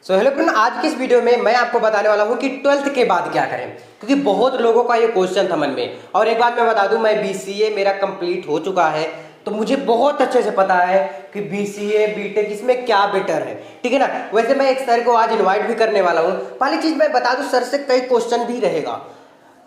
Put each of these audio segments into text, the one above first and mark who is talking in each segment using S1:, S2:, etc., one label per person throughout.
S1: Hello friend, आज की इस वीडियो में मैं आपको बताने वाला हूं कि 12th के बाद क्या करें, क्योंकि बहुत लोगों का ये क्वेश्चन था मन में। और एक बात मैं बता दूं, मैं BCA मेरा कंप्लीट हो चुका है, तो मुझे बहुत अच्छे से पता है कि BCA BTech इसमें क्या बेटर है। ठीक है ना। वैसे मैं एक सर को आज इन्वाइट भी करने वाला हूँ। पहली चीज़ मैं बता दूँ, सर से कई क्वेश्चन भी रहेगा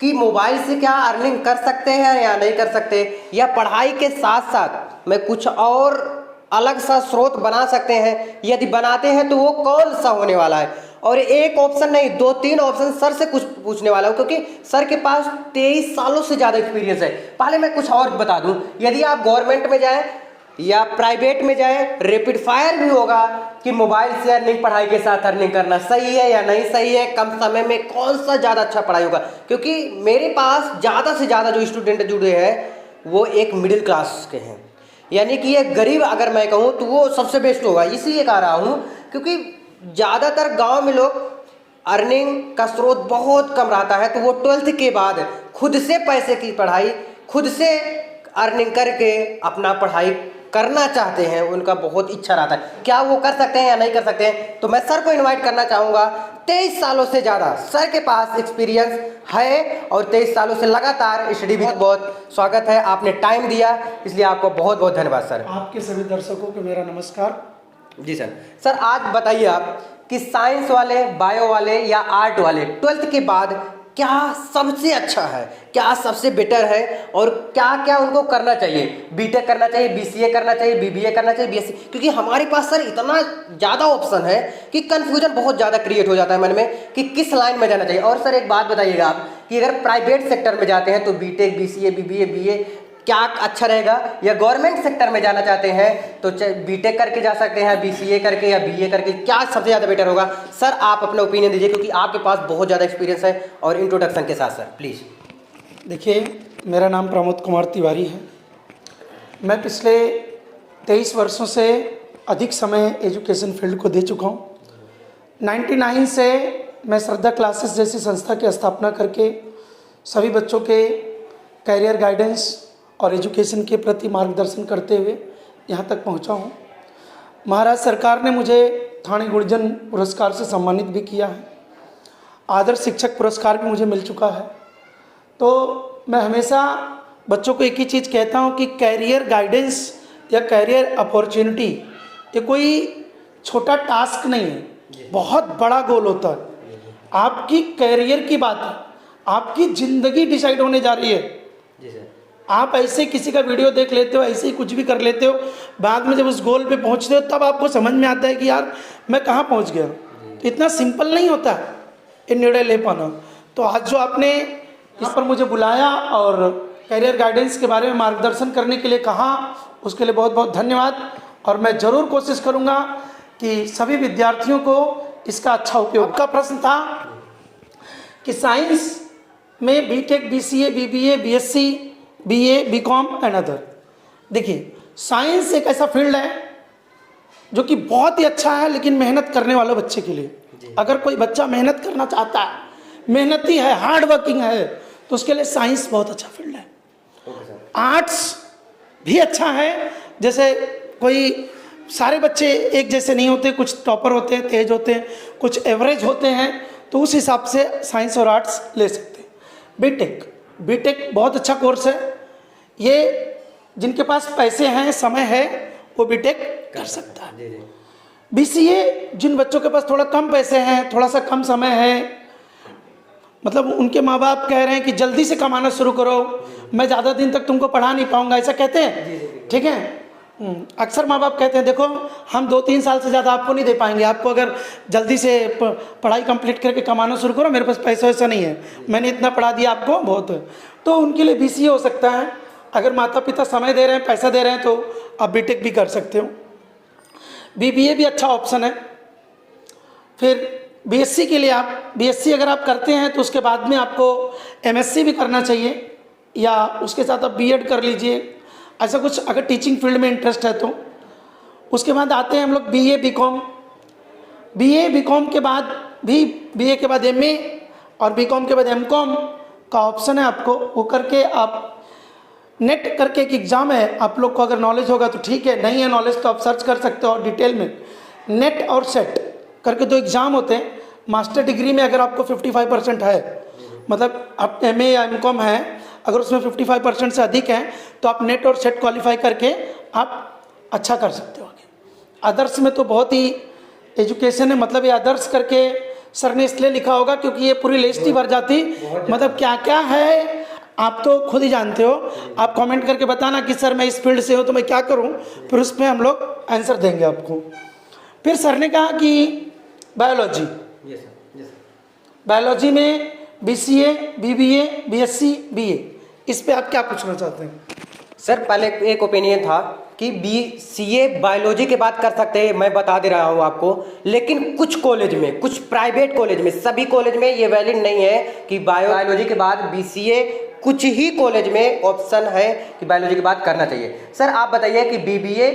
S1: कि मोबाइल से क्या अर्निंग कर सकते हैं या नहीं कर सकते, या पढ़ाई के साथ साथ मैं कुछ और अलग सा स्रोत बना सकते हैं, यदि बनाते हैं तो वो कौन सा होने वाला है। और एक ऑप्शन नहीं, 2-3 ऑप्शन सर से कुछ पूछने वाला हूँ, क्योंकि सर के पास 23 सालों से ज़्यादा एक्सपीरियंस है। पहले मैं कुछ और बता दूँ, यदि आप गवर्नमेंट में जाएं या प्राइवेट में जाएं, रैपिड फायर भी होगा कि मोबाइल से अर्निंग, पढ़ाई के साथ अर्निंग करना सही है या नहीं सही है, कम समय में कौन सा ज़्यादा अच्छा पढ़ाई होगा। क्योंकि मेरे पास ज़्यादा से ज़्यादा जो स्टूडेंट जुड़े हैं वो एक मिडिल क्लास के हैं, यानी कि ये गरीब अगर मैं कहूँ तो वो सबसे बेस्ट होगा। इसीलिए कह रहा हूँ क्योंकि ज़्यादातर गांव में लोग अर्निंग का स्रोत बहुत कम रहता है, तो वो 12th के बाद खुद से पैसे की पढ़ाई, खुद से अर्निंग करके अपना पढ़ाई करना चाहते हैं, उनका बहुत इच्छा रहता है। क्या वो कर सकते हैं या नहीं कर सकते हैं, तो मैं सर को इनवाइट करना चाहूँगा। 23 सालों से ज़्यादा सर के पास एक्सपीरियंस है और 23 सालों से लगातार स्टडी भी। बहुत स्वागत है, आपने टाइम दिया, इसलिए आपको बहुत बहुत धन्यवाद सर।
S2: आपके सभी दर्शकों को मेरा नमस्कार।
S1: जी सर। सर आज बताइए आप कि साइंस वाले, बायो वाले या आर्ट वाले 12th के बाद क्या सबसे अच्छा है, क्या सबसे बेटर है, और क्या क्या उनको करना चाहिए। BTech करना चाहिए, BCA करना चाहिए, BBA करना चाहिए, BSc, क्योंकि हमारे पास सर इतना ज़्यादा ऑप्शन है कि कन्फ्यूजन बहुत ज़्यादा क्रिएट हो जाता है मन में कि किस लाइन में जाना चाहिए। और सर एक बात बताइएगा आप कि अगर प्राइवेट सेक्टर में जाते हैं तो BTech, BCA, BBA, BA क्या अच्छा रहेगा, या गवर्नमेंट सेक्टर में जाना चाहते हैं तो BTech करके जा सकते हैं, BCA करके या BA करके, क्या सबसे ज़्यादा बेटर होगा। सर आप अपना ओपिनियन दीजिए, क्योंकि आपके पास बहुत ज़्यादा एक्सपीरियंस है। और इंट्रोडक्शन के साथ सर प्लीज़।
S2: देखिए, मेरा नाम प्रमोद कुमार तिवारी है। मैं पिछले 23 वर्षों से अधिक समय एजुकेशन फील्ड को दे चुका हूँ। 99 से मैं श्रद्धा क्लासेस जैसी संस्था की स्थापना करके सभी बच्चों के कैरियर गाइडेंस और एजुकेशन के प्रति मार्गदर्शन करते हुए यहाँ तक पहुँचा हूँ। महाराष्ट्र सरकार ने मुझे थाने गुणजन पुरस्कार से सम्मानित भी किया है। आदर्श शिक्षक पुरस्कार भी मुझे मिल चुका है। तो मैं हमेशा बच्चों को एक ही चीज़ कहता हूँ कि कैरियर गाइडेंस या कैरियर अपॉर्चुनिटी ये कोई छोटा टास्क नहीं है, बहुत बड़ा गोल होता है। आपकी कैरियर की बात है, आपकी ज़िंदगी डिसाइड होने जा रही है। आप ऐसे किसी का वीडियो देख लेते हो, ऐसे ही कुछ भी कर लेते हो, बाद में जब उस गोल पे पहुंचते हो तब आपको समझ में आता है कि यार मैं कहाँ पहुंच गया। तो इतना सिंपल नहीं होता है ये निर्णय ले पाना। तो आज जो आपने इस पर मुझे बुलाया और कैरियर गाइडेंस के बारे में मार्गदर्शन करने के लिए कहा, उसके लिए बहुत बहुत धन्यवाद। और मैं ज़रूर कोशिश करूँगा कि सभी विद्यार्थियों को इसका अच्छा उपयोग। का प्रश्न था कि साइंस में BTech, BCA, BBA, BSc, BA, BCom and other. देखिए, साइंस एक ऐसा फील्ड है जो कि बहुत ही अच्छा है, लेकिन मेहनत करने वाले बच्चे के लिए। अगर कोई बच्चा मेहनत करना चाहता है, मेहनती है, हार्ड वर्किंग है, तो उसके लिए साइंस बहुत अच्छा फील्ड है। आर्ट्स भी अच्छा है, जैसे कोई सारे बच्चे एक जैसे नहीं होते, कुछ टॉपर होते हैं, तेज होते हैं, कुछ एवरेज होते हैं, तो उस हिसाब से साइंस और आर्ट्स ले सकते हैं। BTech बहुत अच्छा कोर्स है। ये जिनके पास पैसे हैं, समय है, वो BTech कर सकता है। BCA जिन बच्चों के पास थोड़ा कम पैसे हैं, थोड़ा सा कम समय है, मतलब उनके माँ बाप कह रहे हैं कि जल्दी से कमाना शुरू करो, मैं ज़्यादा दिन तक तुमको पढ़ा नहीं पाऊँगा, ऐसा कहते हैं। ठीक है, अक्सर माँ बाप कहते हैं देखो हम 2-3 साल से ज़्यादा आपको नहीं दे पाएंगे, आपको अगर जल्दी से पढ़ाई कंप्लीट करके कमाना शुरू करो, मेरे पास पैसा वैसा नहीं है, मैंने इतना पढ़ा दिया आपको बहुत है। तो उनके लिए BCA हो सकता है। अगर माता पिता समय दे रहे हैं, पैसा दे रहे हैं, तो आप BTech भी कर सकते हो। BBA भी अच्छा ऑप्शन है। फिर BSc के लिए आप BSc अगर आप करते हैं तो उसके बाद में आपको MSc भी करना चाहिए, या उसके साथ आप B.Ed कर लीजिए, ऐसा कुछ अगर टीचिंग फील्ड में इंटरेस्ट है तो। उसके बाद आते हैं हम लोग BA, BCom। BA, BCom के बाद भी BA के बाद MA और BCom के बाद MCom का ऑप्शन है आपको। वो करके आप नेट करके एक एग्ज़ाम है, आप लोग को अगर नॉलेज होगा तो ठीक है, नहीं है नॉलेज तो आप सर्च कर सकते हो डिटेल में। नेट और सेट करके 2 एग्ज़ाम होते हैं। मास्टर डिग्री में अगर आपको 55% है, मतलब आप MA या MCOM है, अगर उसमें 55% से अधिक हैं तो आप नेट और सेट क्वालिफाई करके आप अच्छा कर सकते हो आगे। अदर्स में तो बहुत ही एजुकेशन है, मतलब ये अदर्स करके सर ने इसलिए लिखा होगा क्योंकि ये पूरी लिस्ट ही भर जाती, मतलब क्या क्या है आप तो खुद ही जानते हो। आप कमेंट करके बताना कि सर मैं इस फील्ड से हूँ तो मैं क्या करूँ, फिर उसमें हम लोग आंसर देंगे आपको। फिर सर ने कहा कि बायोलॉजी, बायोलॉजी में BCA, BBA, BSc, BA, इस पे आप क्या पूछना चाहते हैं?
S1: सर पहले एक ओपिनियन था कि BCA बायोलॉजी के बाद कर सकते हैं, मैं बता दे रहा हूँ आपको, लेकिन कुछ कॉलेज में, कुछ प्राइवेट कॉलेज में, सभी कॉलेज में ये वैलिड नहीं है कि बायोलॉजी के बाद BCA, कुछ ही कॉलेज में ऑप्शन है कि बायोलॉजी के बाद करना चाहिए। सर आप बताइए कि BBA,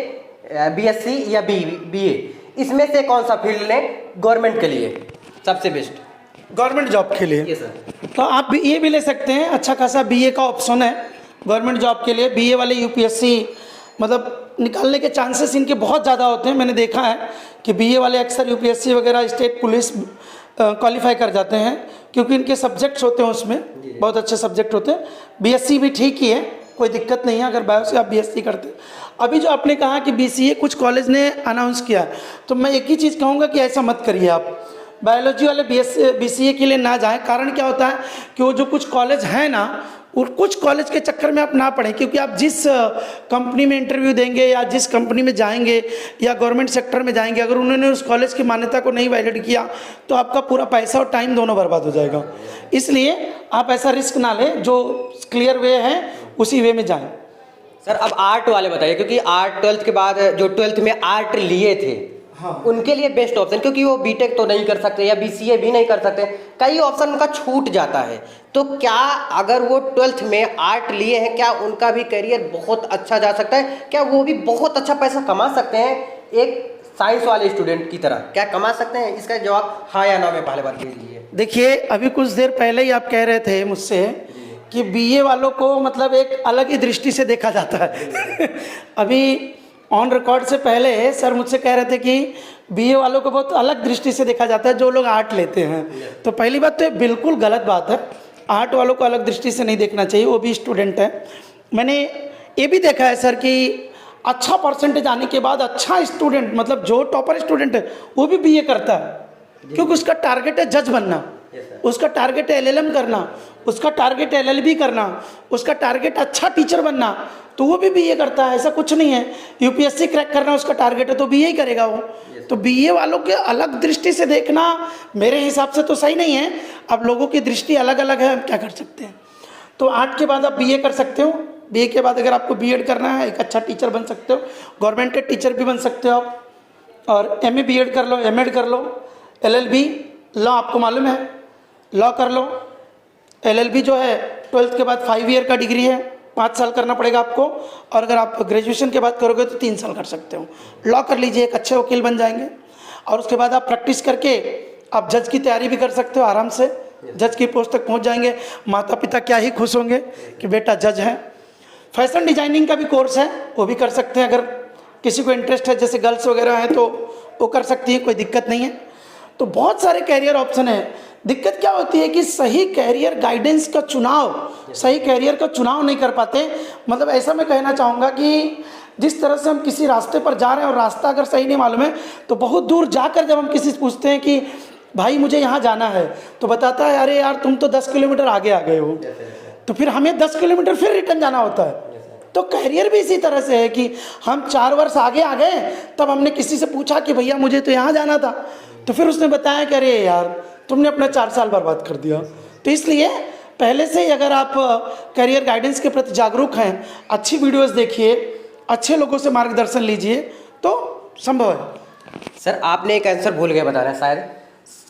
S1: BSc या BA, इसमें से कौन सा फील्ड लें गवर्नमेंट के लिए सबसे बेस्ट?
S2: गवर्नमेंट जॉब के लिए?
S1: ये सर।
S2: तो आप BA भी ले सकते हैं, अच्छा खासा BA का ऑप्शन है गवर्नमेंट जॉब के लिए। BA वाले UPSC मतलब निकालने के चांसेस इनके बहुत ज़्यादा होते हैं। मैंने देखा है कि BA वाले अक्सर UPSC वगैरह, स्टेट पुलिस क्वालिफाई कर जाते हैं क्योंकि इनके सब्जेक्ट्स होते हैं, उसमें बहुत अच्छे सब्जेक्ट होते हैं। BSc भी ठीक ही है, कोई दिक्कत नहीं है अगर बायो से आप BSc करते हैं। अभी जो आपने कहा कि BCA कुछ कॉलेज ने अनाउंस किया, तो मैं एक ही चीज़ कहूँगा कि ऐसा मत करिए आप, बायोलॉजी वाले BCA के लिए ना जाएं। कारण क्या होता है कि वो जो कुछ कॉलेज हैं ना, और कुछ कॉलेज के चक्कर में आप ना पड़ें, क्योंकि आप जिस कंपनी में इंटरव्यू देंगे या जिस कंपनी में जाएंगे या गवर्नमेंट सेक्टर में जाएंगे, अगर उन्होंने उस कॉलेज की मान्यता को नहीं वैलिड किया तो आपका पूरा पैसा और टाइम दोनों बर्बाद हो जाएगा। इसलिए आप ऐसा रिस्क ना लें, जो क्लियर वे है उसी वे में जाएं।
S1: सर अब आर्ट वाले बताइए, क्योंकि आर्ट 12th के बाद जो 12th में आर्ट लिए थे,
S2: हाँ,
S1: उनके लिए बेस्ट ऑप्शन, क्योंकि वो बीटेक तो नहीं कर सकते या BCA भी नहीं कर सकते, कई ऑप्शन उनका छूट जाता है। तो क्या अगर वो 12th में आर्ट लिए हैं, क्या उनका भी करियर बहुत अच्छा जा सकता है? क्या वो भी बहुत अच्छा पैसा कमा सकते हैं एक साइंस वाले स्टूडेंट की तरह? क्या कमा सकते हैं? इसका जवाब हाँ या ना में पहले बात दीजिए।
S2: देखिए, अभी कुछ देर पहले ही आप कह रहे थे मुझसे कि BA वालों को मतलब एक अलग ही दृष्टि से देखा जाता है। अभी ऑन रिकॉर्ड से पहले सर मुझसे कह रहे थे कि BA वालों को बहुत अलग दृष्टि से देखा जाता है जो लोग आर्ट लेते हैं। तो पहली बात तो ये बिल्कुल गलत बात है, आर्ट वालों को अलग दृष्टि से नहीं देखना चाहिए, वो भी स्टूडेंट है। मैंने ये भी देखा है सर कि अच्छा परसेंटेज आने के बाद अच्छा स्टूडेंट, मतलब जो टॉपर स्टूडेंट है वो भी BA करता है, क्योंकि उसका टारगेट है जज बनना, उसका टारगेट है LLM करना, उसका टारगेट है LLB करना, उसका टारगेट अच्छा टीचर बनना, तो वो भी BA करता है। ऐसा कुछ नहीं है UPSC क्रैक करना उसका टारगेट है तो BA ही करेगा वो। तो BA वालों के अलग दृष्टि से देखना मेरे हिसाब से तो सही नहीं है। अब लोगों की दृष्टि अलग अलग है, हम क्या कर सकते हैं। तो आर्ट के बाद आप BA कर सकते हो, BA के बाद अगर आपको B.Ed करना है, एक अच्छा टीचर बन सकते हो, गवर्नमेंट टीचर भी बन सकते हो आप, और MA B.Ed कर लो, M.Ed कर लो, LLB लॉ आपको मालूम है, लॉ कर लो। LLB जो है 12th के बाद 5 ईयर का डिग्री है, 5 साल करना पड़ेगा आपको, और अगर आप ग्रेजुएशन के बाद करोगे तो 3 साल कर सकते हो। लॉ कर लीजिए, एक अच्छे वकील बन जाएंगे, और उसके बाद आप प्रैक्टिस करके आप जज की तैयारी भी कर सकते हो, आराम से जज की पोस्ट तक पहुंच जाएंगे। माता पिता क्या ही खुश होंगे कि बेटा जज है। फैशन डिजाइनिंग का भी कोर्स है, वो भी कर सकते हैं, अगर किसी को इंटरेस्ट है, जैसे गर्ल्स वगैरह हैं तो वो कर सकती है, कोई दिक्कत नहीं है। तो बहुत सारे कैरियर ऑप्शन है। दिक्कत क्या होती है कि सही कैरियर गाइडेंस का चुनाव, सही कैरियर का चुनाव नहीं कर पाते। मतलब ऐसा मैं कहना चाहूँगा कि जिस तरह से हम किसी रास्ते पर जा रहे हैं और रास्ता अगर सही नहीं मालूम है, तो बहुत दूर जाकर जब हम किसी से पूछते हैं कि भाई मुझे यहाँ जाना है, तो बताता है अरे यार तुम तो 10 किलोमीटर आगे आ गए हो, तो फिर हमें 10 किलोमीटर फिर रिटर्न जाना होता है। तो कैरियर भी इसी तरह से है कि हम 4 वर्ष आगे आ गए, तब हमने किसी से पूछा कि भैया मुझे तो यहाँ जाना था, तो फिर उसने बताया कि अरे यार तुमने अपना 4 साल बर्बाद कर दिया। तो इसलिए पहले से ही अगर आप करियर गाइडेंस के प्रति जागरूक हैं, अच्छी वीडियोस देखिए, अच्छे लोगों से मार्गदर्शन लीजिए, तो संभव है।
S1: सर आपने एक आंसर भूल गए बताना शायद,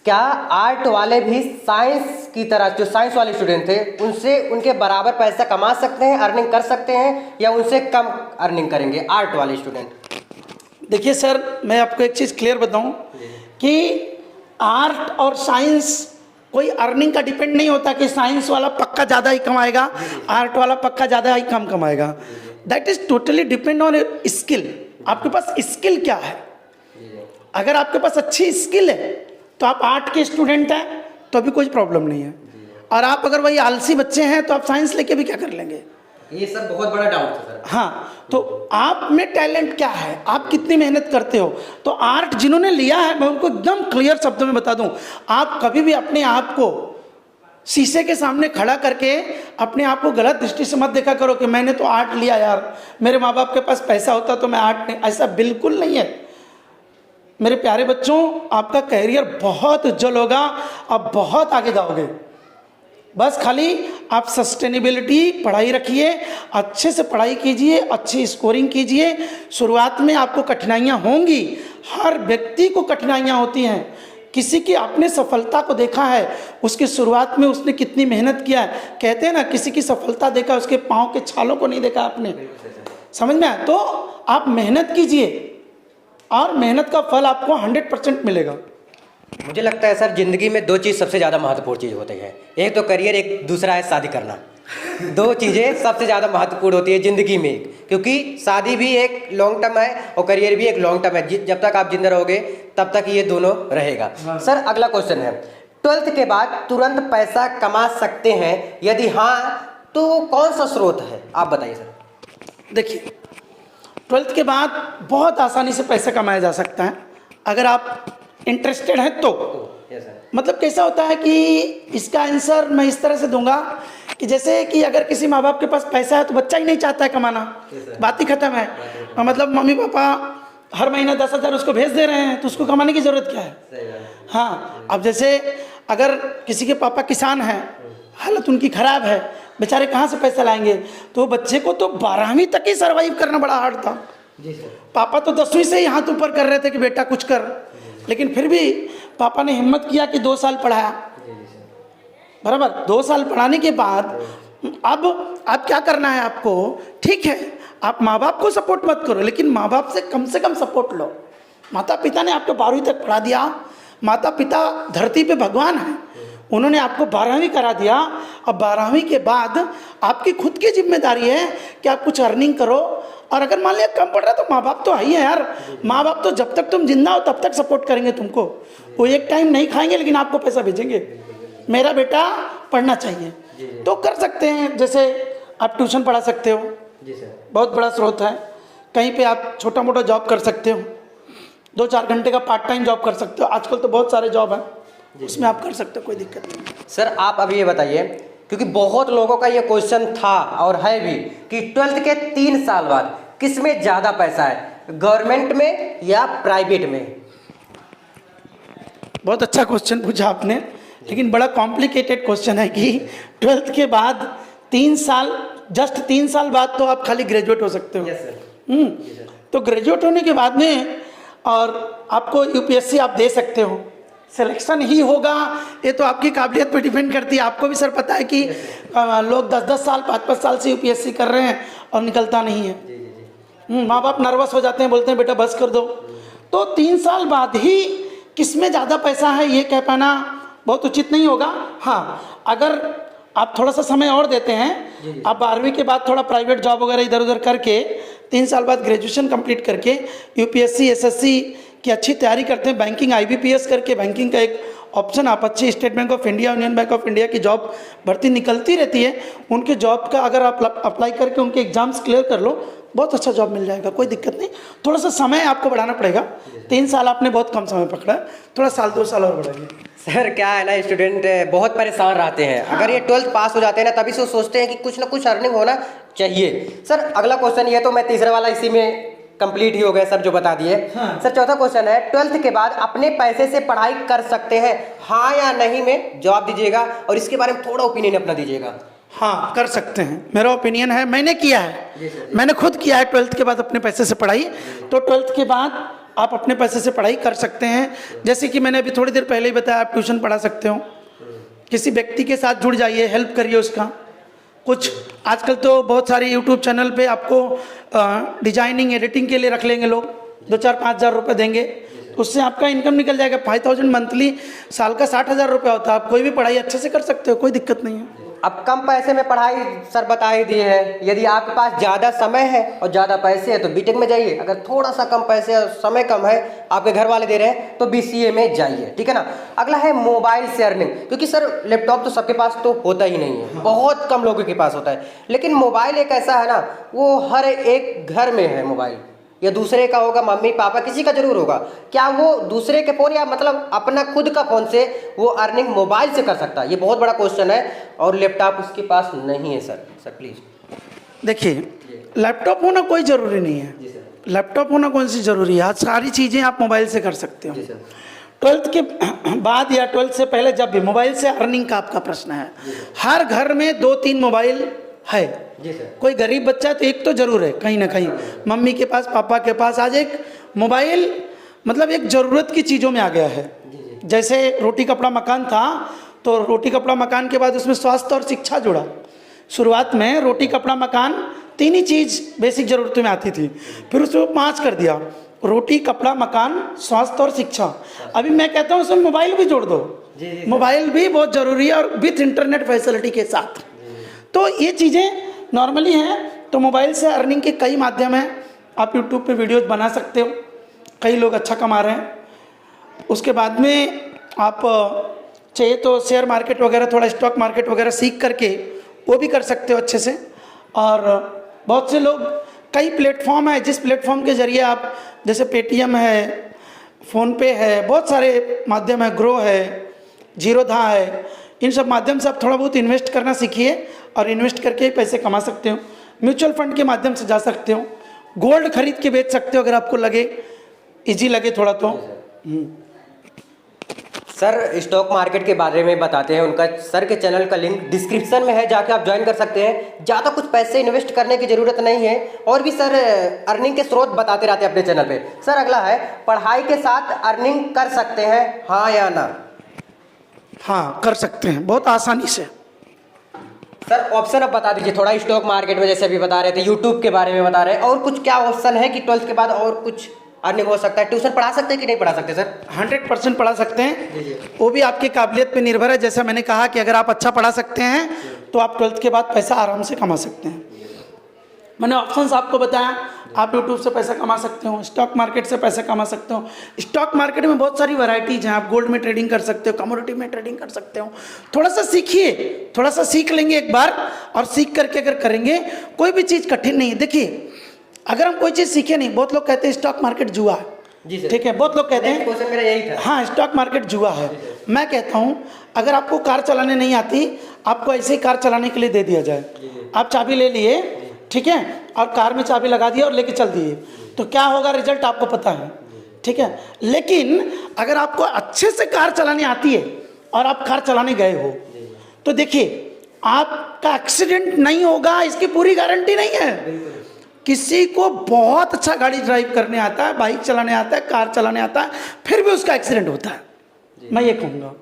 S1: क्या आर्ट वाले भी साइंस की तरह, जो साइंस वाले स्टूडेंट थे, उनसे उनके बराबर पैसा कमा सकते हैं, अर्निंग कर सकते हैं, या उनसे कम अर्निंग करेंगे आर्ट वाले स्टूडेंट?
S2: देखिए सर, मैं आपको एक चीज़ क्लियर बताऊं कि आर्ट और साइंस कोई अर्निंग का डिपेंड नहीं होता कि साइंस वाला पक्का ज़्यादा ही कमाएगा, आर्ट वाला पक्का ज़्यादा ही कम कमाएगा। That is totally depend on skill. आपके पास स्किल क्या है? अगर आपके पास अच्छी स्किल है तो आप आर्ट के स्टूडेंट हैं तो भी कोई प्रॉब्लम नहीं है, और आप अगर वही आलसी बच्चे हैं तो आप साइंस लेके भी क्या कर लेंगे।
S1: ये सब बहुत बड़ा डाउट है सर।
S2: हाँ, तो आप में टैलेंट क्या है, आप कितनी मेहनत करते हो। तो आर्ट जिन्होंने लिया है मैं उनको एकदम क्लियर शब्दों में बता दूं, आप कभी भी अपने आप को शीशे के सामने खड़ा करके अपने आप को गलत दृष्टि से मत देखा करो कि मैंने तो आर्ट लिया यार, मेरे माँ बाप के पास पैसा होता तो मैं आर्ट नहीं, ऐसा बिल्कुल नहीं है। मेरे प्यारे बच्चों, आपका कैरियर बहुत उज्जवल होगा, आप बहुत आगे जाओगे। बस खाली आप सस्टेनेबिलिटी पढ़ाई रखिए, अच्छे से पढ़ाई कीजिए, अच्छी स्कोरिंग कीजिए। शुरुआत में आपको कठिनाइयाँ होंगी, हर व्यक्ति को कठिनाइयाँ होती हैं। किसी की आपने सफलता को देखा है, उसकी शुरुआत में उसने कितनी मेहनत किया है। कहते हैं ना, किसी की सफलता देखा उसके पाँव के छालों को नहीं देखा आपने। समझ में आया? तो आप मेहनत कीजिए और मेहनत का फल आपको 100% मिलेगा।
S1: मुझे लगता है सर, जिंदगी में दो चीज़ सबसे ज़्यादा महत्वपूर्ण चीज़ होती है, एक तो करियर, एक दूसरा है शादी करना। दो चीज़ें सबसे ज़्यादा महत्वपूर्ण होती है ज़िंदगी में, क्योंकि शादी भी एक लॉन्ग टर्म है और करियर भी एक लॉन्ग टर्म है। जब तक आप जिंदा रहोगे तब तक ये दोनों रहेगा। सर अगला क्वेश्चन है, 12th के बाद तुरंत पैसा कमा सकते हैं? यदि हाँ तो कौन सा स्रोत है, आप बताइए सर।
S2: देखिए, 12th के बाद बहुत आसानी से पैसा कमाया जा सकता है अगर आप इंटरेस्टेड हैं तो। मतलब कैसा होता है कि इसका आंसर मैं इस तरह से दूंगा कि जैसे कि अगर किसी माँ बाप के पास पैसा है तो बच्चा ही नहीं चाहता है कमाना, बात ही खत्म है। मतलब मम्मी पापा हर महीना 10,000 उसको भेज दे रहे हैं तो उसको कमाने की ज़रूरत क्या है। हाँ, अब जैसे अगर किसी के पापा किसान हैं, हालत उनकी ख़राब है, बेचारे कहाँ से पैसा लाएंगे, तो बच्चे को तो 12वीं तक ही सर्वाइव करना बड़ा हार्ड था। पापा तो 10वीं से ही हाथ ऊपर कर रहे थे कि बेटा कुछ कर, लेकिन फिर भी पापा ने हिम्मत किया कि 2 साल पढ़ाया। बराबर, 2 साल पढ़ाने के बाद अब क्या करना है आपको, ठीक है आप माँ बाप को सपोर्ट मत करो, लेकिन माँ बाप से कम सपोर्ट लो। माता पिता ने आपको 12वीं तक पढ़ा दिया, माता पिता धरती पे भगवान है, उन्होंने आपको 12वीं करा दिया। अब 12वीं के बाद आपकी खुद की जिम्मेदारी है कि आप कुछ अर्निंग करो, और अगर मान लिया कम पड़ रहा है तो माँ बाप तो है ही है यार। माँ बाप तो जब तक तुम जिंदा हो तब तक सपोर्ट करेंगे तुमको, वो एक टाइम नहीं खाएंगे लेकिन आपको पैसा भेजेंगे, मेरा बेटा पढ़ना चाहिए। तो कर सकते हैं, जैसे आप ट्यूशन पढ़ा सकते हो, बहुत बड़ा स्रोत है। कहीं पे आप छोटा मोटा जॉब कर सकते हो, 2-4 घंटे का पार्ट टाइम जॉब कर सकते हो, आजकल तो बहुत सारे जॉब हैं, उसमें आप कर सकते हो, कोई दिक्कत नहीं।
S1: सर आप अभी ये बताइए, क्योंकि बहुत लोगों का ये क्वेश्चन था और है भी कि 12th के 3 साल बाद किस में ज़्यादा पैसा है, गवर्नमेंट में या प्राइवेट में?
S2: बहुत अच्छा क्वेश्चन पूछा आपने, लेकिन बड़ा कॉम्प्लिकेटेड क्वेश्चन है कि 12th के बाद 3 साल, जस्ट 3 साल बाद तो आप खाली ग्रेजुएट हो सकते हो।
S1: Yes sir.
S2: तो ग्रेजुएट होने के बाद में और आपको यूपीएससी आप दे सकते हो, सिलेक्शन ही होगा ये तो आपकी काबिलियत पे डिपेंड करती है। आपको भी सर पता है कि लोग 10-10 साल 5-5 साल से यूपीएससी कर रहे हैं और निकलता नहीं है। माँ बाप नर्वस हो जाते हैं, बोलते हैं बेटा बस कर दो। तो 3 साल बाद ही किस में ज़्यादा पैसा है ये कह पाना बहुत उचित नहीं होगा। हाँ, अगर आप थोड़ा सा समय और देते हैं, आप 12वीं के बाद थोड़ा प्राइवेट जॉब वगैरह इधर उधर करके 3 साल बाद ग्रेजुएशन कंप्लीट करके यूपीएससी एसएससी की अच्छी तैयारी करते हैं, बैंकिंग आईबीपीएस करके, बैंकिंग का एक ऑप्शन आप अच्छी state bank of India, union bank of India की जॉब भर्ती निकलती रहती है, उनके जॉब का अगर आप अप्लाई करके उनके एग्जाम्स क्लियर कर लो, बहुत अच्छा जॉब मिल जाएगा, कोई दिक्कत नहीं। थोड़ा सा समय आपको बढ़ाना पड़ेगा, 3 साल आपने बहुत कम समय पकड़ा है, थोड़ा साल 2 साल और बढ़ाइए।
S1: सर क्या है ना, स्टूडेंट बहुत परेशान रहते हैं। अगर ये 12th पास हो जाते हैं ना, तभी से सोचते हैं कि कुछ ना कुछ अर्निंग होना चाहिए। सर अगला क्वेश्चन ये तो मैं तीसरा वाला इसी में कंप्लीट ही हो गया सर, जो बता दिए।
S2: हाँ।
S1: सर चौथा क्वेश्चन है, 12th के बाद अपने पैसे से पढ़ाई कर सकते हैं, हाँ या नहीं में जवाब दीजिएगा, और इसके बारे में थोड़ा ओपिनियन अपना दीजिएगा।
S2: हाँ, कर सकते हैं, मेरा ओपिनियन है, मैंने किया है, मैंने खुद किया है 12th के बाद अपने पैसे से पढ़ाई। तो 12th के बाद आप अपने पैसे से पढ़ाई कर सकते हैं। जैसे कि मैंने अभी थोड़ी देर पहले ही बताया, आप ट्यूशन पढ़ा सकते हो, किसी व्यक्ति के साथ जुड़ जाइए, हेल्प करिए उसका। कुछ आजकल तो बहुत सारे यूट्यूब चैनल पे आपको डिजाइनिंग एडिटिंग के लिए रख लेंगे लोग, 2-4-5 हज़ार रुपये देंगे, उससे आपका इनकम निकल जाएगा। 5000 मंथली, साल का 60,000 रुपये होता है। आप कोई भी पढ़ाई अच्छे से कर सकते हो, कोई दिक्कत नहीं है।
S1: अब कम पैसे में पढ़ाई सर बता ही दिए हैं। यदि आपके पास ज़्यादा समय है और ज़्यादा पैसे हैं तो बीटेक में जाइए। अगर थोड़ा सा कम पैसे और समय कम है, आपके घर वाले दे रहे हैं, तो बीसीए में जाइए, ठीक है ना। अगला है मोबाइल से अर्निंग, क्योंकि सर लैपटॉप तो सबके पास तो होता ही नहीं है, बहुत कम लोगों के पास होता है। लेकिन मोबाइल एक ऐसा है ना, वो हर एक घर में है मोबाइल, या दूसरे का होगा, मम्मी पापा किसी का जरूर होगा। क्या वो दूसरे के फ़ोन या मतलब अपना खुद का फ़ोन से वो अर्निंग मोबाइल से कर सकता है? ये बहुत बड़ा क्वेश्चन है, और लैपटॉप उसके पास नहीं है सर प्लीज़।
S2: देखिए, लैपटॉप होना कोई ज़रूरी नहीं है। लैपटॉप होना कौन सी ज़रूरी है? आज सारी चीज़ें आप मोबाइल से कर सकते हो। 12th के बाद या 12th से पहले जब भी मोबाइल से अर्निंग का आपका प्रश्न है, हर घर में 2-3 मोबाइल है। कोई गरीब बच्चा तो एक तो जरूर है, कहीं ना कहीं मम्मी के पास, पापा के पास। आज एक मोबाइल मतलब एक ज़रूरत की चीज़ों में आ गया है। जैसे रोटी कपड़ा मकान था, तो रोटी कपड़ा मकान के बाद उसमें स्वास्थ्य और शिक्षा जुड़ा। शुरुआत में रोटी कपड़ा मकान 3 ही चीज़ बेसिक ज़रूरतों में आती थी, फिर उसको 5 कर दिया, रोटी कपड़ा मकान स्वास्थ्य और शिक्षा। अभी मैं कहता हूँ उसमें मोबाइल भी जोड़ दो। मोबाइल भी बहुत ज़रूरी है, और विथ इंटरनेट फैसिलिटी के साथ। तो ये चीज़ें नॉर्मली हैं। तो मोबाइल से अर्निंग के कई माध्यम हैं। आप यूट्यूब पे वीडियोस बना सकते हो, कई लोग अच्छा कमा रहे हैं। उसके बाद में आप चाहिए तो शेयर मार्केट वगैरह, थोड़ा स्टॉक मार्केट वगैरह सीख करके वो भी कर सकते हो अच्छे से। और बहुत से लोग, कई प्लेटफॉर्म है जिस प्लेटफॉर्म के ज़रिए आप, जैसे पेटीएम है, फ़ोनपे है, बहुत सारे माध्यम है, ग्रो है, जीरोधा है। इन सब माध्यम से आप थोड़ा बहुत इन्वेस्ट करना सीखिए, और इन्वेस्ट करके पैसे कमा सकते हो। म्यूचुअल फंड के माध्यम से जा सकते हो, गोल्ड खरीद के बेच सकते हो अगर आपको लगे, इजी लगे थोड़ा तो।
S1: सर स्टॉक मार्केट के बारे में बताते हैं, उनका सर के चैनल का लिंक डिस्क्रिप्शन में है, जाके आप ज्वाइन कर सकते हैं। ज़्यादा कुछ पैसे इन्वेस्ट करने की ज़रूरत नहीं है, और भी सर अर्निंग के स्रोत बताते रहते हैं अपने चैनल पे। सर अगला है, पढ़ाई के साथ अर्निंग कर सकते हैं, हाँ या ना?
S2: हाँ, कर सकते हैं बहुत आसानी से।
S1: सर ऑप्शन अब बता दीजिए थोड़ा। स्टॉक मार्केट में जैसे अभी बता रहे थे, यूट्यूब के बारे में बता रहे हैं, और कुछ क्या ऑप्शन है कि 12th के बाद और कुछ अर्निंग हो सकता है? ट्यूशन पढ़ा सकते हैं कि नहीं पढ़ा सकते सर?
S2: 100% पढ़ा सकते हैं। वो भी आपकी काबिलियत पे निर्भर है। जैसा मैंने कहा कि अगर आप अच्छा पढ़ा सकते हैं तो आप 12th के बाद पैसा आराम से कमा सकते हैं। मैंने ऑप्शंस आपको बताया। आप यूट्यूब से पैसा कमा सकते हो, स्टॉक मार्केट से पैसा कमा सकते हो। स्टॉक मार्केट में बहुत सारी वैरायटीज हैं। आप गोल्ड में ट्रेडिंग कर सकते हो, कमोडिटी में ट्रेडिंग कर सकते हो। थोड़ा सा सीखिए, थोड़ा सा सीख लेंगे एक बार, और सीख करके अगर करेंगे, कोई भी चीज़ कठिन नहीं है। देखिए, अगर हम कोई चीज़ सीखे नहीं, बहुत लोग कहते हैं स्टॉक मार्केट जुआ है, ठीक है, बहुत लोग कहते हैं।
S1: क्वेश्चन मेरा यही था।
S2: हाँ, स्टॉक मार्केट जुआ है। मैं कहता हूँ अगर आपको कार चलाने नहीं आती, आपको ऐसे ही कार चलाने के लिए दे दिया जाए, आप चाबी ले लिए, ठीक है, और कार में चाबी लगा दिए और लेके चल दिए, तो क्या होगा रिजल्ट आपको पता है, ठीक है। लेकिन अगर आपको अच्छे से कार चलाने आती है और आप कार चलाने गए हो, तो देखिए आपका एक्सीडेंट नहीं होगा, इसकी पूरी गारंटी नहीं है। किसी को बहुत अच्छा गाड़ी ड्राइव करने आता है, बाइक चलाने आता है, कार चलाने आता है, फिर भी उसका एक्सीडेंट होता है, मैं ये कहूँगा।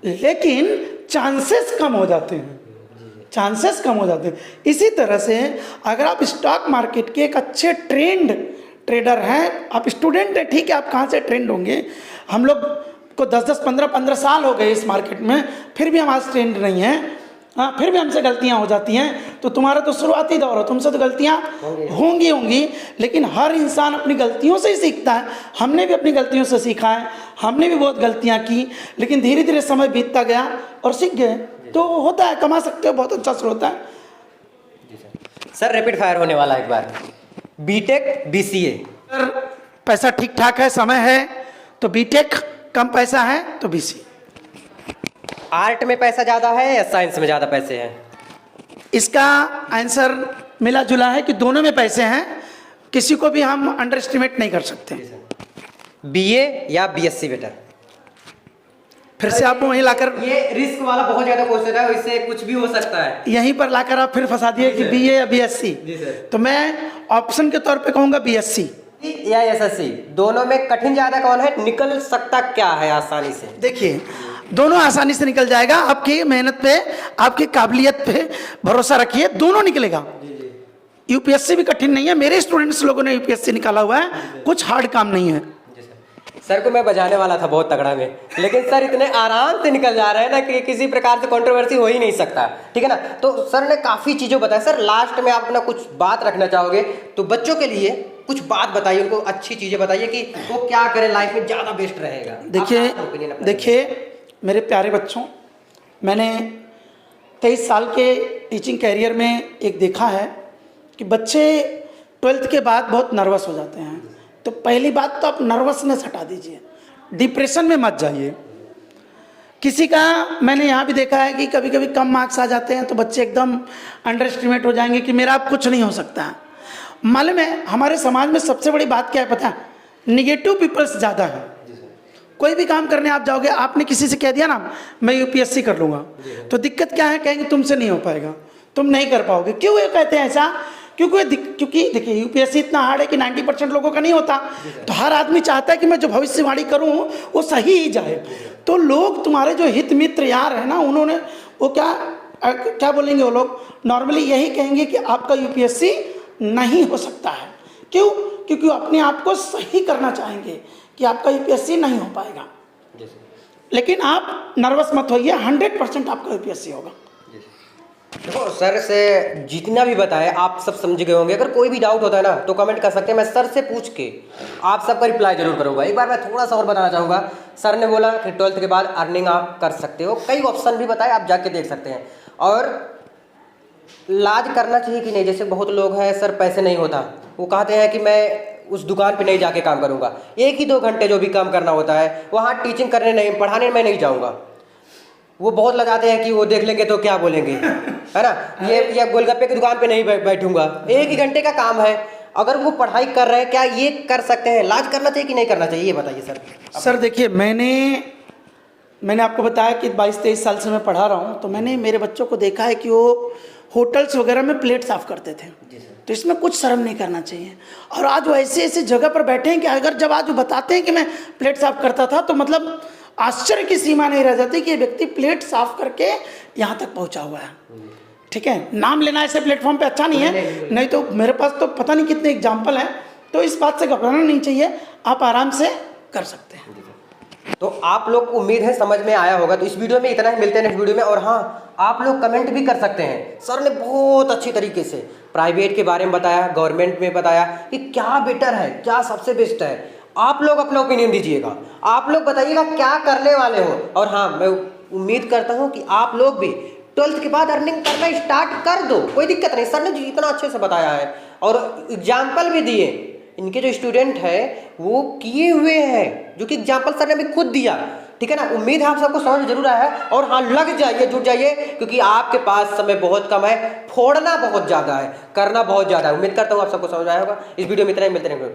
S2: लेकिन चांसेस कम हो जाते हैं, चांसेस कम हो जाते हैं। इसी तरह से अगर आप स्टॉक मार्केट के एक अच्छे ट्रेडर हैं, आप स्टूडेंट हैं, ठीक है, आप कहाँ से ट्रेंड होंगे? हम लोग को 10-10, 15-15 साल हो गए इस मार्केट में, फिर भी हम आज ट्रेंड नहीं हैं। हाँ, फिर भी हमसे गलतियां हो जाती हैं। तो तुम्हारा तो शुरुआती दौर हो, तुमसे तो गलतियां होंगी, लेकिन हर इंसान अपनी गलतियों से ही सीखता है। हमने भी अपनी गलतियों से सीखा है, हमने भी बहुत गलतियां की, लेकिन धीरे धीरे समय बीतता गया और सीख गए। तो होता है, कमा सकते हो, बहुत अच्छा स्रोत है।
S1: सर रैपिड फायर होने वाला है एक बार, बीटेक बीसीए।
S2: अगर पैसा ठीक ठाक है, समय है, तो बीटेक, कम पैसा है तो बीसीए।
S1: आर्ट में पैसा ज़्यादा है या साइंस में ज़्यादा पैसे हैं?
S2: इसका आंसर मिला जुला है कि दोनों में पैसे हैं, किसी को भी हम अंडर एस्टिमेट नहीं कर सकते।
S1: बीए या बीएससी बेटर?
S2: फिर से आप वहीं लाकर,
S1: ये रिस्क वाला बहुत ज़्यादा क्वेश्चन है, इससे कुछ भी हो सकता है।
S2: यहीं पर लाकर आप फिर फंसा दिए कि बीए या बीएससी। तो मैं ऑप्शन के तौर पे कहूँगा बीएससी
S1: या एसएससी। दोनों में कठिन ज़्यादा कौन है? निकल सकता क्या है आसानी से?
S2: देखिए, दोनों आसानी से निकल जाएगा। आपकी मेहनत पे, आपकी काबिलियत पे भरोसा रखिए, दोनों निकलेगा। यूपीएससी भी कठिन नहीं है, मेरे स्टूडेंट्स लोगों ने यूपीएससी निकाला हुआ है, कुछ हार्ड काम नहीं है।
S1: सर को मैं बजाने वाला था बहुत तगड़ा में, लेकिन सर इतने आराम से निकल जा रहे हैं ना कि किसी प्रकार से कंट्रोवर्सी हो ही नहीं सकता, ठीक है ना। तो सर ने काफ़ी चीज़ों बताया। सर लास्ट में आप अपना कुछ बात रखना चाहोगे तो बच्चों के लिए कुछ बात बताइए, उनको अच्छी चीज़ें बताइए कि वो क्या करें लाइफ में, ज़्यादा बेस्ट रहेगा।
S2: देखिए मेरे प्यारे बच्चों, मैंने 23 साल के टीचिंग कैरियर में एक देखा है कि बच्चे 12th के बाद बहुत नर्वस हो जाते हैं। तो पहली बात तो आप नर्वसनेस हटा दीजिए, डिप्रेशन में मत जाइए। किसी का मैंने यहाँ भी देखा है कि कभी कभी कम मार्क्स आ जाते हैं तो बच्चे एकदम अंडर एस्टिमेट हो जाएंगे कि मेरा अब कुछ नहीं हो सकता है। मालूम है हमारे समाज में सबसे बड़ी बात क्या है पता है? निगेटिव पीपल्स ज़्यादा हैं। कोई भी काम करने आप जाओगे, आपने किसी से कह दिया ना मैं यूपीएससी कर लूँगा, तो दिक्कत क्या है? कहेंगे तुमसे नहीं हो पाएगा, तुम नहीं कर पाओगे। क्यों ये कहते हैं ऐसा? क्योंकि देखिए यूपीएससी इतना हार्ड है कि 90% लोगों का नहीं होता। तो हर आदमी चाहता है कि मैं जो भविष्यवाणी करूं वो सही ही जाए। तो लोग तुम्हारे जो हित मित्र यार है ना, उन्होंने वो क्या बोलेंगे? वो लोग नॉर्मली यही कहेंगे कि आपका यूपीएससी नहीं हो सकता है। क्यों? क्योंकि वो अपने आप को सही करना चाहेंगे कि आपका यूपीएससी नहीं हो पाएगा। लेकिन आप नर्वस मत होइए, 100% आपका यूपीएससी होगा।
S1: देखो सर से जितना भी बताया आप सब समझ गए होंगे। अगर कोई भी डाउट होता है ना तो कमेंट कर सकते हैं, मैं सर से पूछ के आप सबका रिप्लाई जरूर करूंगा। एक बार मैं थोड़ा सा और बताना चाहूँगा। सर ने बोला कि 12th के बाद अर्निंग आप कर सकते हो, कई ऑप्शन भी बताए, आप जाके देख सकते हैं। और लाज करना चाहिए कि नहीं, जैसे बहुत लोग हैं सर पैसे नहीं होता, वो कहते हैं कि मैं उस दुकान पे नहीं जाके काम करूँगा, 1 ही 2 घंटे जो भी काम करना होता है वहाँ टीचिंग करने नहीं, पढ़ाने में नहीं जाऊँगा। वो बहुत लगाते हैं कि वो देख लेंगे तो क्या बोलेंगे, है ना। ये गोलगप्पे की दुकान पे नहीं बैठूंगा, 1 ही घंटे का काम है। अगर वो पढ़ाई कर रहे हैं, क्या ये कर सकते हैं? लाज करना चाहिए कि नहीं करना चाहिए, ये बताइए सर।
S2: सर देखिए, मैंने आपको बताया कि 22-23 साल से मैं पढ़ा रहा हूँ, तो मैंने मेरे बच्चों को देखा है कि वो होटल्स वगैरह में प्लेट साफ करते थे। तो इसमें कुछ शर्म नहीं करना चाहिए। और आज वो ऐसे जगह पर बैठे हैं कि अगर जब आज वो बताते हैं कि मैं प्लेट साफ करता था, तो मतलब आश्चर्य की सीमा नहीं रह जाती कि ये व्यक्ति प्लेट साफ करके यहाँ तक पहुँचा हुआ है। ठीक है, नाम लेना ऐसे प्लेटफॉर्म पे अच्छा नहीं है, नहीं तो मेरे पास तो पता नहीं कितने एग्जाम्पल हैं। तो इस बात से घबराना नहीं चाहिए, आप आराम से कर सकते हैं।
S1: तो आप लोग को उम्मीद है समझ में आया होगा। तो इस वीडियो में इतना ही, मिलते हैं नेक्स्ट वीडियो में। और हाँ, आप लोग कमेंट भी कर सकते हैं। सर ने बहुत अच्छी तरीके से प्राइवेट के बारे में बताया, गवर्नमेंट में बताया कि क्या बेटर है, क्या सबसे बेस्ट है। आप लोग अपना ओपिनियन दीजिएगा, आप लोग बताइएगा क्या करने वाले हो। और हाँ, मैं उम्मीद करता हूँ कि आप लोग भी 12th के बाद अर्निंग करना स्टार्ट कर दो, कोई दिक्कत नहीं। सर ने इतना अच्छे से बताया है और एग्जाम्पल भी दिए। इनके जो स्टूडेंट है वो किए हुए हैं, जो कि एग्जाम्पल सर ने अभी खुद दिया, ठीक है ना। उम्मीद है आप सबको समझ जरूर आया है। और हाँ, लग जाइए, जुट जाइए, क्योंकि आपके पास समय बहुत कम है, फोड़ना बहुत ज़्यादा है, करना बहुत ज़्यादा है। उम्मीद करता हूँ आप सबको समझ आया होगा। इस वीडियो में इतना ही, मिलते रहेंगे।